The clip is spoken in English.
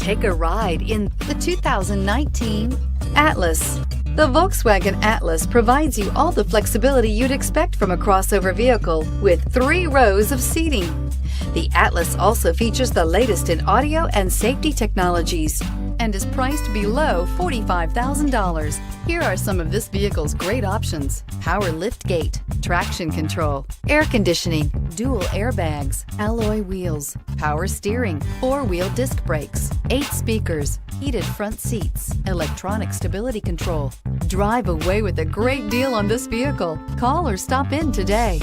Take a ride in the 2019 Atlas. The Volkswagen Atlas provides you all the flexibility you'd expect from a crossover vehicle with 3 rows of seating. The Atlas also features the latest in audio and safety technologies and is priced below $45,000. Here are some of this vehicle's great options: power liftgate, traction control, air conditioning, dual airbags, alloy wheels, power steering, 4-wheel disc brakes, 8 speakers, heated front seats, electronic stability control. Drive away with a great deal on this vehicle. Call or stop in today.